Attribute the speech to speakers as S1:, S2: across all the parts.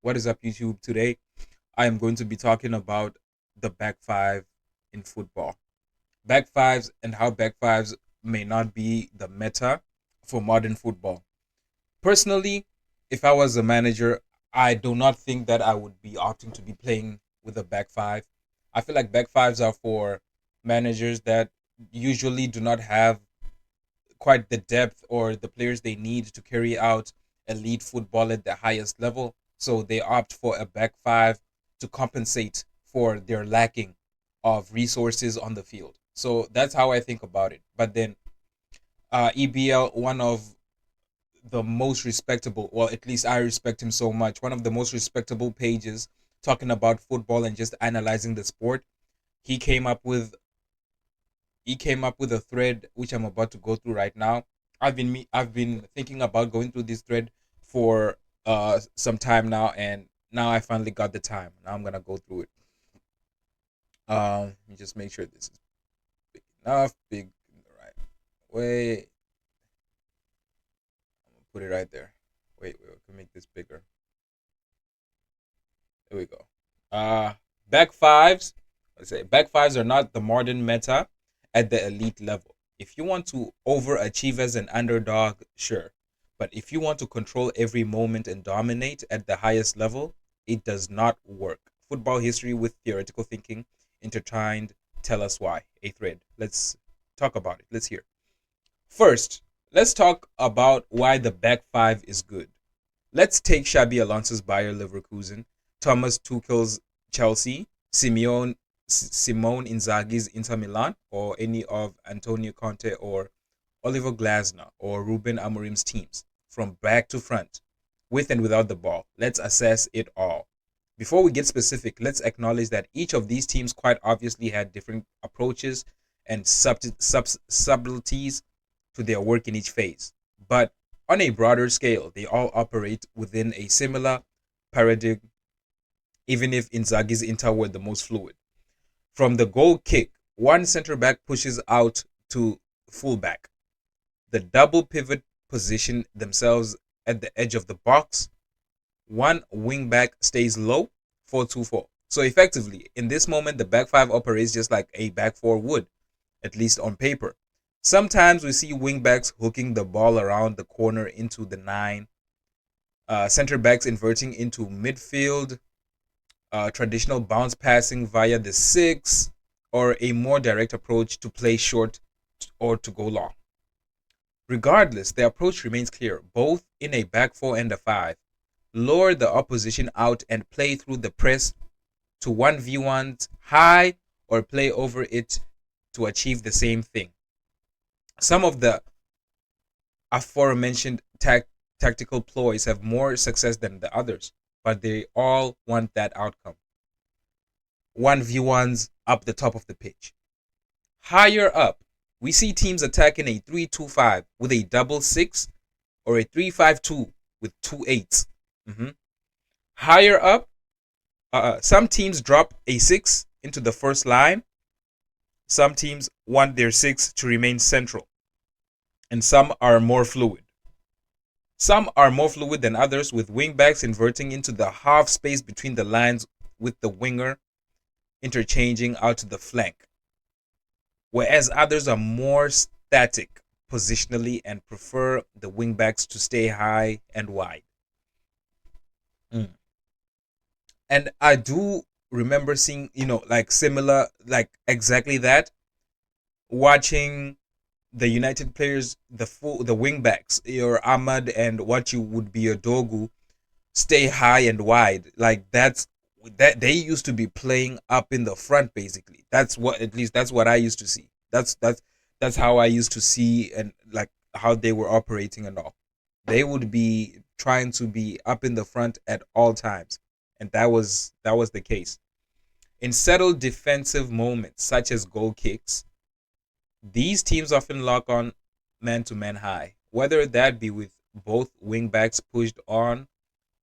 S1: What is up, YouTube? Today, I am going to be talking about the back five in football. Back fives and how back fives may not be the meta for modern football. Personally, if I was a manager, I do not think that I would be opting to be playing with a back five. I feel like back fives are for managers that usually do not have quite the depth or the players they need to carry out elite football at the highest level. So they opt for a back five to compensate for their lacking of resources on the field. So that's how I think about it. But then EBL, one of the most respectable, well, at least I respect him so much, one of the most respectable pages talking about football and just analyzing the sport. He came up with he came up with a thread which I'm about to go through right now. I've been thinking about going through this thread for some time now, and now I finally got the time. Now I'm gonna go through it. Let me just make sure this is big enough, big in the right way. I'm gonna put it right there. Wait, I can make this bigger. There we go. Uh Back fives. Let's say back fives are not the modern meta at the elite level. If you want to overachieve as an underdog, sure. But if you want to control every moment and dominate at the highest level, it does not work. Football history with theoretical thinking intertwined. Tell us why. A thread. Let's talk about it. Let's hear. First, let's talk about why the back five is good. Let's take Xabi Alonso's Bayer Leverkusen, Thomas Tuchel's Chelsea, Simone Inzaghi's Inter Milan, or any of Antonio Conte or Oliver Glasner or Ruben Amorim's teams, from back to front, with and without the ball. Let's assess it all. Before we get specific, let's acknowledge that each of these teams quite obviously had different approaches and subtleties to their work in each phase. But on a broader scale, they all operate within a similar paradigm, even if Inzaghi's Inter were the most fluid. From the goal kick, one center back pushes out to fullback. The double pivot position themselves at the edge of the box. One wing back stays low, 4-2-4. So effectively, in this moment, the back five operates just like a back four would, at least on paper. Sometimes we see wing backs hooking the ball around the corner into the nine, center backs inverting into midfield, traditional bounce passing via the six, or a more direct approach to play short or to go long. Regardless, the approach remains clear, both in a back four and a five. Lure the opposition out and play through the press to 1v1 high or play over it to achieve the same thing. Some of the aforementioned tactical ploys have more success than the others, but they all want that outcome. 1v1s up the top of the pitch. Higher up, we see teams attacking a 3-2-5 with a double six or a 3-5-2 with two eights. Mhm. Higher up, some teams drop a six into the first line. Some teams want their six to remain central, and some are more fluid. Some are more fluid than others, with wingbacks inverting into the half space between the lines with the winger interchanging out to the flank, whereas others are more static positionally and prefer the wingbacks to stay high and wide. Mm. And I do remember seeing, like similar, like exactly that, watching the United players, the wingbacks, your Ahmad and what you would be your Dogu, stay high and wide. Like that they used to be playing up in the front basically. That's what, at least that's what I used to see. That's how I used to see, and like how they were operating and all. They would be trying to be up in the front at all times. And that was the case. In settled defensive moments such as goal kicks, these teams often lock on man to man high, whether that be with both wingbacks pushed on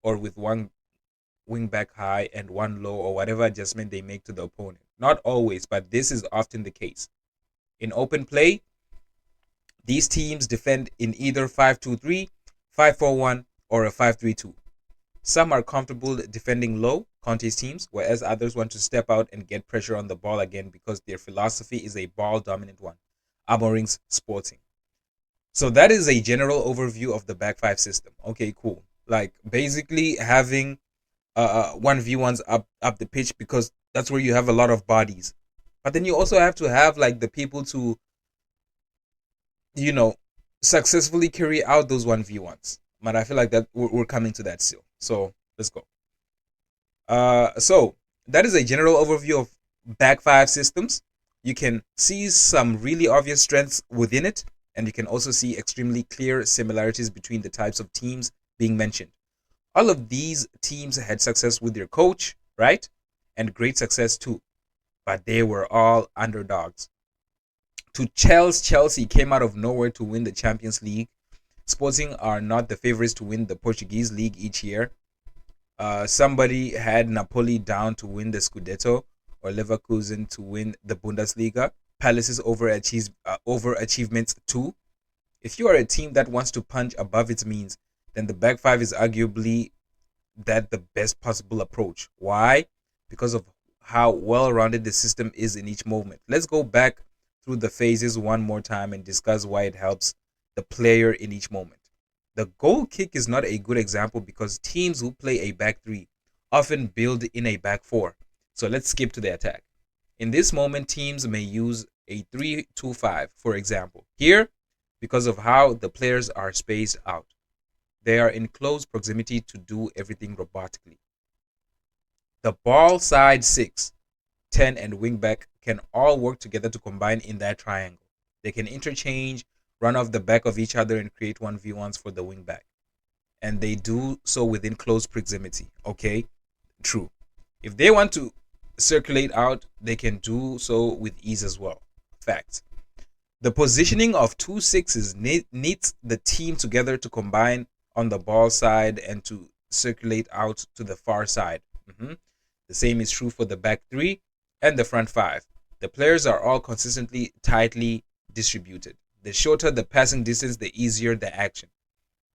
S1: or with one wing back high and one low, or whatever adjustment they make to the opponent. Not always, but this is often the case. In open play, these teams defend in either 5-2-3, 5-4-1, or a 5-3-2. Some are comfortable defending low, Conte's teams, whereas others want to step out and get pressure on the ball again because their philosophy is a ball dominant one. Amorim's Sporting. So that is a general overview of the back five system. Okay, cool. Like basically having 1v1s up the pitch because that's where you have a lot of bodies. But then you also have to have like the people to, you know, successfully carry out those 1v1s. But I feel like that we're coming to that still. So let's go. So that is a general overview of back five systems. You can see some really obvious strengths within it, and you can also see extremely clear similarities between the types of teams being mentioned. All of these teams had success with their coach, right? And great success too, but they were all underdogs. To Chelsea came out of nowhere to win the Champions League. Sporting are not the favorites to win the Portuguese league each year. Somebody had Napoli down to win the Scudetto or Leverkusen to win the Bundesliga. Palace's overachievements too. If you are a team that wants to punch above its means, then the back five is arguably that the best possible approach. Why? Because of how well-rounded the system is in each moment. Let's go back through the phases one more time and discuss why it helps the player in each moment. The goal kick is not a good example because teams who play a back three often build in a back four. So let's skip to the attack. In this moment, teams may use a 3-2-5, for example. Here, because of how the players are spaced out, they are in close proximity to do everything robotically. The ball side 6, 10, and wingback can all work together to combine in that triangle. They can interchange, run off the back of each other, and create 1v1s for the wingback. And they do so within close proximity. Okay, true. If they want to circulate out, they can do so with ease as well. Fact. The positioning of two sixes needs the team together to combine on the ball side and to circulate out to the far side. The same is true for the back three and the front five. The players are all consistently tightly distributed. The shorter the passing distance, the easier the action.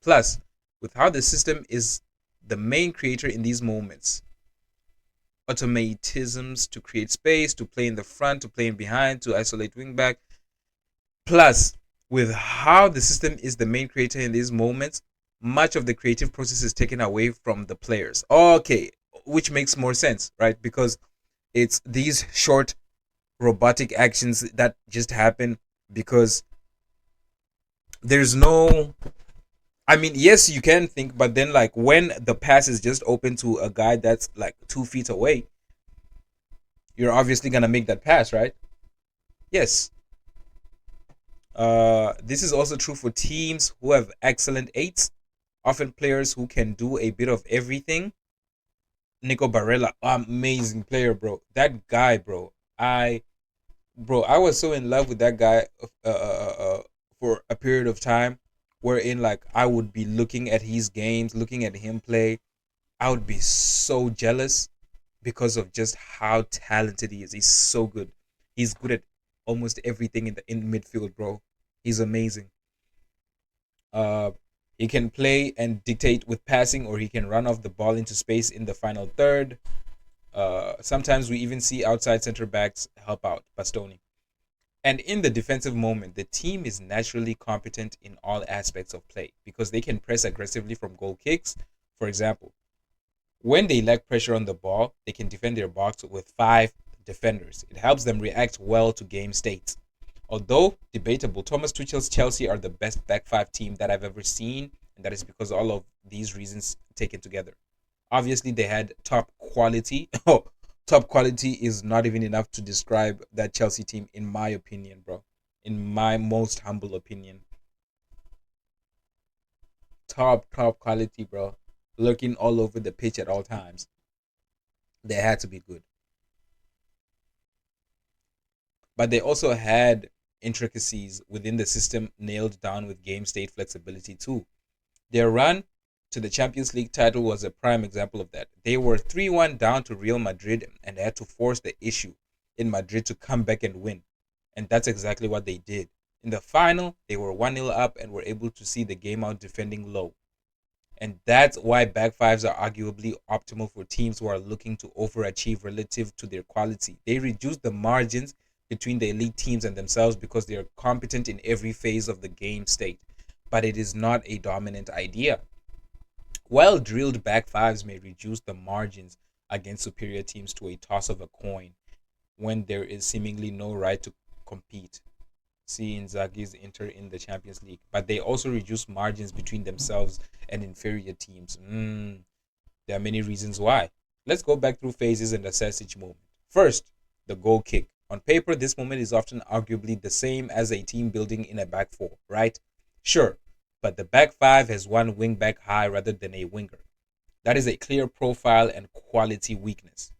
S1: Plus, with how the system is the main creator in these moments, automatisms to create space, to play in the front, to play in behind, to isolate wingback. Plus, with how the system is the main creator in these moments, much of the creative process is taken away from the players. Okay, which makes more sense, right? Because it's these short robotic actions that just happen because there's no, I mean, yes, you can think, but then like when the pass is just open to a guy that's like 2 feet away, you're obviously gonna make that pass, right? Yes. This is also true for teams who have excellent eights, often players who can do a bit of everything. Nico Barella, amazing player, bro. That guy, bro. I was so in love with that guy for a period of time, wherein like I would be looking at his games, looking at him play. I would be so jealous because of just how talented he is. He's so good. He's good at almost everything in midfield, bro. He's amazing. Uh, he can play and dictate with passing, or he can run off the ball into space in the final third. Sometimes we even see outside center backs help out Bastoni. And in the defensive moment, the team is naturally competent in all aspects of play because they can press aggressively from goal kicks. For example, when they lack pressure on the ball, they can defend their box with 5 defenders. It helps them react well to game states. Although debatable, Thomas Tuchel's Chelsea are the best back five team that I've ever seen, and that is because all of these reasons taken together. Obviously, they had top quality. Oh, top quality is not even enough to describe that Chelsea team, in my opinion, bro. In my most humble opinion, top quality, bro. Lurking all over the pitch at all times. They had to be good, but they also had intricacies within the system nailed down with game state flexibility too. Their run to the Champions League title was a prime example of that. They were 3-1 down to Real Madrid and had to force the issue in Madrid to come back and win. And that's exactly what they did. In the final, they were 1-0 up and were able to see the game out defending low. And that's why back fives are arguably optimal for teams who are looking to overachieve relative to their quality. They reduce the margins between the elite teams and themselves because they are competent in every phase of the game state. But it is not a dominant idea. Well drilled back fives may reduce the margins against superior teams to a toss of a coin when there is seemingly no right to compete. See Inzaghi's Inter in the Champions League, but they also reduce margins between themselves and inferior teams. There are many reasons why. Let's go back through phases and assess each moment. First, the goal kick. On paper, this moment is often arguably the same as a team building in a back four, right? Sure, but the back five has one wing back high rather than a winger. That is a clear profile and quality weakness.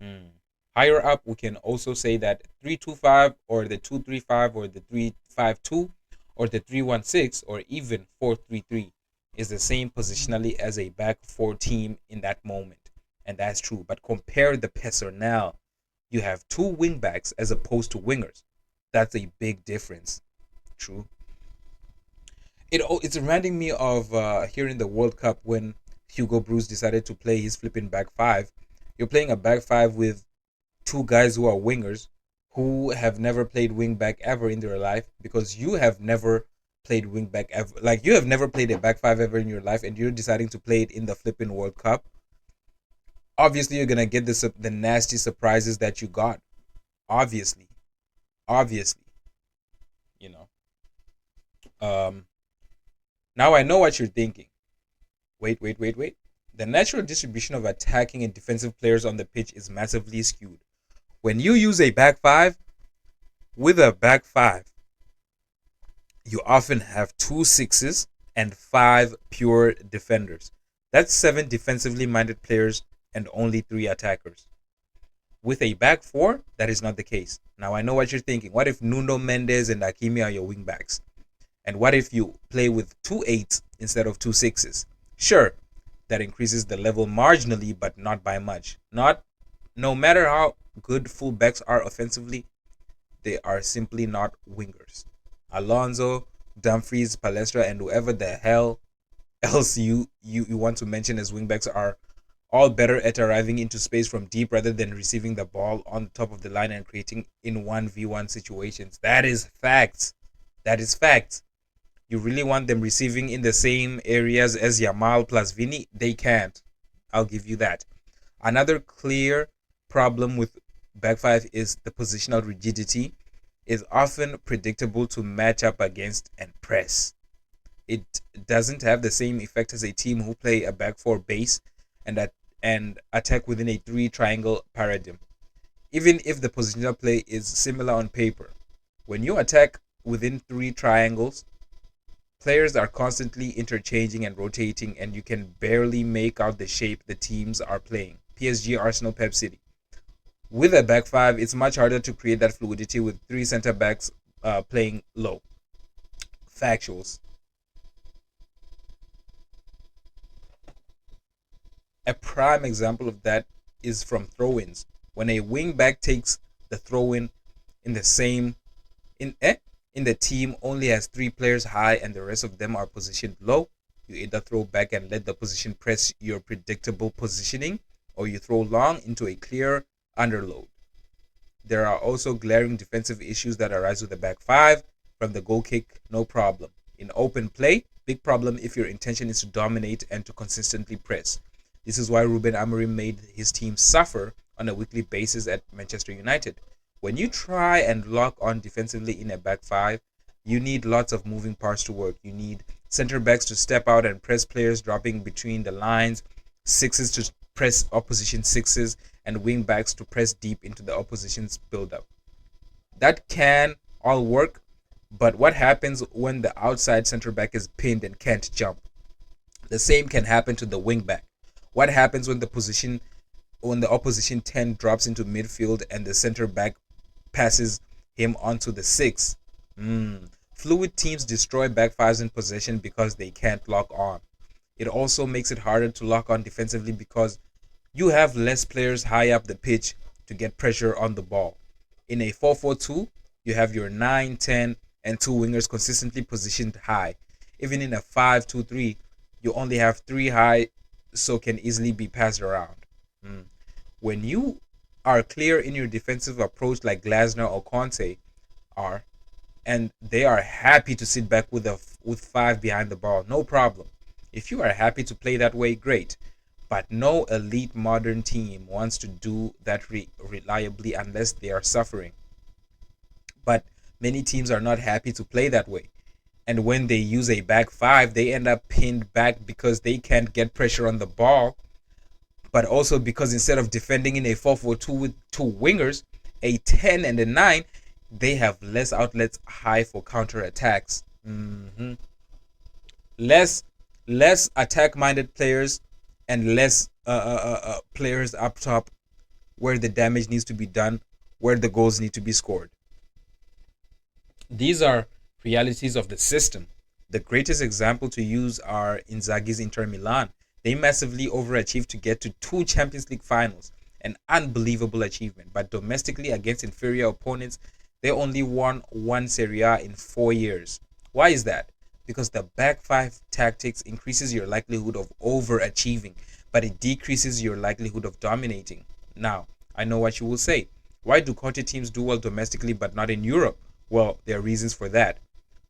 S1: Hmm. Higher up, we can also say that 3-2-5 or the 2-3-5 or the 3-5-2 or the 3-1-6 or even 4-3-3 is the same positionally as a back four team in that moment. And that's true. But compare the personnel. You have two wingbacks as opposed to wingers. That's a big difference. True. It's reminding me of here in the World Cup when Hugo Bruce decided to play his flipping back five. You're playing a back five with two guys who are wingers who have never played wing back ever in their life because you have never played wing back ever. Like you have never played a back five ever in your life, and you're deciding to play it in the flipping World Cup. Obviously, you're gonna get the nasty surprises that you got. Obviously, obviously, you know. Um, Now I know what you're thinking. Wait, wait, wait, wait. The natural distribution of attacking and defensive players on the pitch is massively skewed. When you use a back five, with a back five, you often have two sixes and five pure defenders. That's seven defensively minded players and only three attackers. With a back four, that is not the case. Now I know what you're thinking. What if Nuno Mendes and Hakimi are your wing backs? And what if you play with two eights instead of two sixes? Sure, that increases the level marginally, but not by much. Not no matter how good fullbacks are offensively, they are simply not wingers. Alonso, Dumfries, Palestra, and whoever the hell else you want to mention as wingbacks are all better at arriving into space from deep rather than receiving the ball on the top of the line and creating in 1v1 situations. That is facts. That is facts. You really want them receiving in the same areas as Yamal plus Vini? They can't. I'll give you that. Another clear problem with back five is the positional rigidity is often predictable to match up against and press. It doesn't have the same effect as a team who play a back four base and attack within a three triangle paradigm. Even if the positional play is similar on paper, when you attack within three triangles, players are constantly interchanging and rotating, and you can barely make out the shape the teams are playing. PSG, Arsenal, Pep City. With a back five, it's much harder to create that fluidity with three center backs playing low. Factuals. A prime example of that is from throw-ins. When a wing back takes the throw-in in the same in the team only has three players high and the rest of them are positioned low, you either throw back and let the position press your predictable positioning, or you throw long into a clear underload. There are also glaring defensive issues that arise with the back five. From the goal kick, no problem. In open play, big problem if your intention is to dominate and to consistently press. This is why Ruben Amorim made his team suffer on a weekly basis at Manchester United. When you try and lock on defensively in a back five, you need lots of moving parts to work. You need center backs to step out and press players dropping between the lines, sixes to press opposition sixes, and wing backs to press deep into the opposition's build-up. That can all work, but what happens when the outside center back is pinned and can't jump? The same can happen to the wing back. What happens when the opposition 10 drops into midfield and the center back passes him onto the six? Fluid teams destroy back fives in possession because they can't lock on. It also makes it harder to lock on defensively because you have less players high up the pitch to get pressure on the ball. In a 4-4-2, you have your 9, 10, and two wingers consistently positioned high. Even in a 5-2-3, You only have three high, so can easily be passed around. Mm. When you are clear in your defensive approach, like Glasner or Conte are, and they are happy to sit back with five behind the ball, no problem. If you are happy to play that way, great. But no elite modern team wants to do that reliably unless they are suffering. But many teams are not happy to play that way. And when they use a back five, they end up pinned back because they can't get pressure on the ball, but also because instead of defending in a 4-4-2 with two wingers, a 10 and a 9, they have less outlets high for counter attacks. Less less attack minded players and less players up top where the damage needs to be done, where the goals need to be scored. These are realities of the system. The greatest example to use are Inzaghi's Inter Milan. They massively overachieved to get to two Champions League finals, an unbelievable achievement. But domestically, against inferior opponents, they only won one Serie A in 4 years. Why is that? Because the back five tactics increases your likelihood of overachieving, but it decreases your likelihood of dominating. Now, I know what you will say. Why do Conte teams do well domestically but not in Europe? Well, there are reasons for that.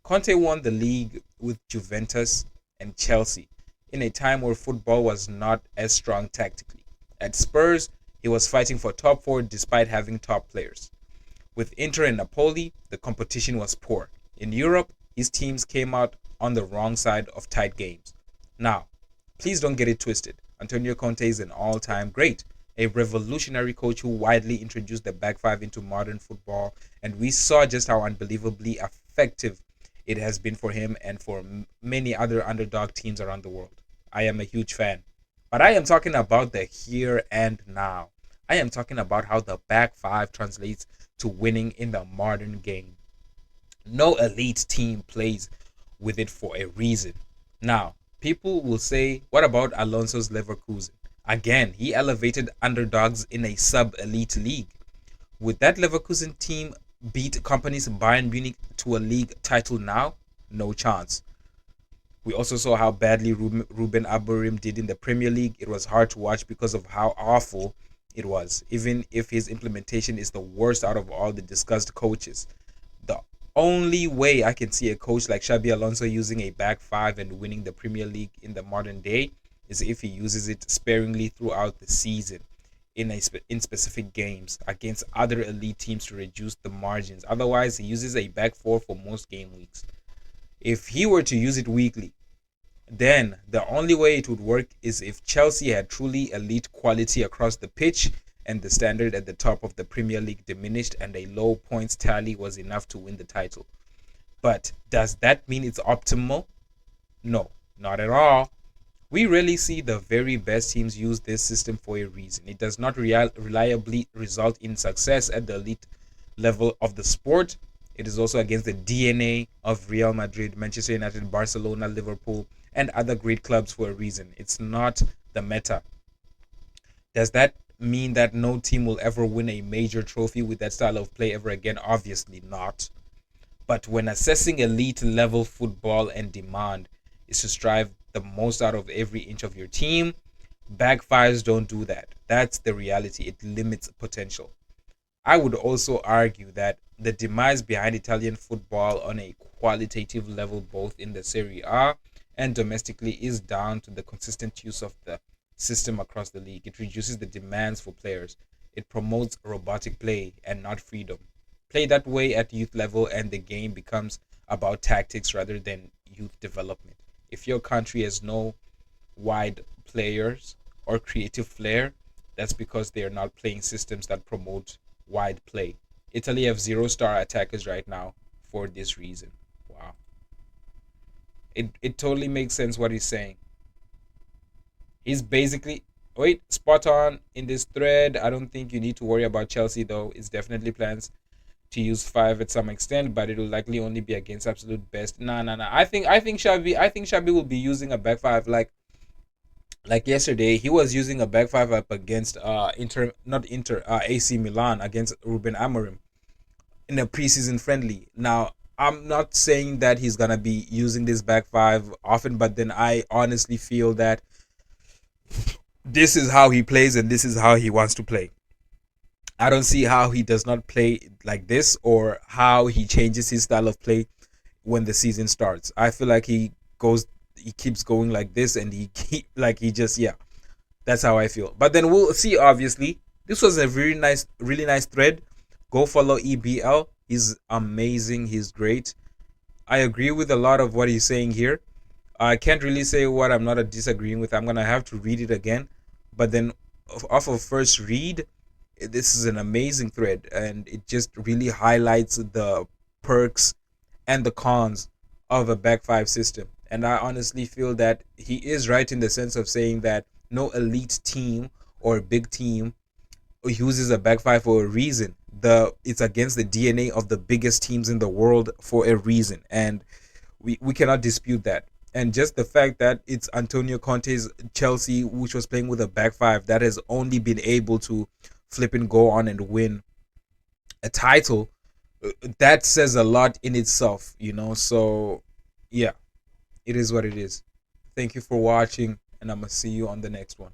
S1: Conte won the league with Juventus and Chelsea in a time where football was not as strong tactically. At Spurs, he was fighting for top four despite having top players. With Inter and Napoli, the competition was poor. In Europe, his teams came out on the wrong side of tight games. Now, please don't get it twisted. Antonio Conte is an all time great, a revolutionary coach who widely introduced the back five into modern football, and we saw just how unbelievably effective it has been for him and for many other underdog teams around the world. I am a huge fan. But I am talking about the here and now. I am talking about how the back five translates to winning in the modern game. No elite team plays with it for a reason. Now, people will say, what about Alonso's Leverkusen? Again, he elevated underdogs in a sub elite league. Would that Leverkusen team beat companies Bayern Munich to a league title now? No chance. We also saw how badly Ruben Amorim did in the Premier League. It was hard to watch because of how awful it was, even if his implementation is the worst out of all the discussed coaches. The only way I can see a coach like Xabi Alonso using a back five and winning the Premier League in the modern day is if he uses it sparingly throughout the season in specific games against other elite teams to reduce the margins. Otherwise, he uses a back four for most game weeks. If he were to use it weekly, then the only way it would work is if Chelsea had truly elite quality across the pitch and the standard at the top of the Premier League diminished and a low points tally was enough to win the title. But does that mean it's optimal? No, not at all. We rarely see the very best teams use this system for a reason. It does not reliably result in success at the elite level of the sport. It is also against the DNA of Real Madrid, Manchester United, Barcelona, Liverpool, and other great clubs for a reason. It's not the meta. Does that mean that no team will ever win a major trophy with that style of play ever again? Obviously not. But when assessing elite level football and demand is to strive the most out of every inch of your team, backfires don't do that. That's the reality. It limits potential. I would also argue that the demise behind Italian football on a qualitative level, both in the Serie A and domestically, is down to the consistent use of the system across the league. It reduces the demands for players. It promotes robotic play and not freedom. Play that way at youth level, and the game becomes about tactics rather than youth development. If your country has no wide players or creative flair, that's because they are not playing systems that promote wide play. Italy have zero-star attackers right now for this reason. Wow. It totally makes sense what he's saying. He's basically wait, spot on in this thread. I don't think you need to worry about Chelsea though. It's definitely plans to use five at some extent, but it will likely only be against absolute best. Nah, nah, nah. I think Shabi will be using a back five like yesterday. He was using a back five up against Inter, not Inter, AC Milan against Ruben Amorim in a preseason friendly. Now I'm not saying that he's gonna be using this back five often, but then I honestly feel that this is how he plays and this is how he wants to play. I don't see how he does not play like this or how he changes his style of play when the season starts. I feel like he keeps going like this, and he just, yeah, that's how I feel. But then we'll see. Obviously, this was a really nice thread. Go follow EBL. He's amazing. He's great. I agree with a lot of what he's saying here. I can't really say what I'm not disagreeing with. I'm gonna have to read it again. But then, off of first read, this is an amazing thread, and it just really highlights the perks and the cons of a back five system. And I honestly feel that he is right in the sense of saying that no elite team or big team uses a back five for a reason. It's against the DNA of the biggest teams in the world for a reason, and we cannot dispute that. And just the fact that it's Antonio Conte's Chelsea, which was playing with a back five, that has only been able to flip and go on and win a title, that says a lot in itself, you know. So yeah, it is what it is. Thank you for watching, and I'm gonna see you on the next one.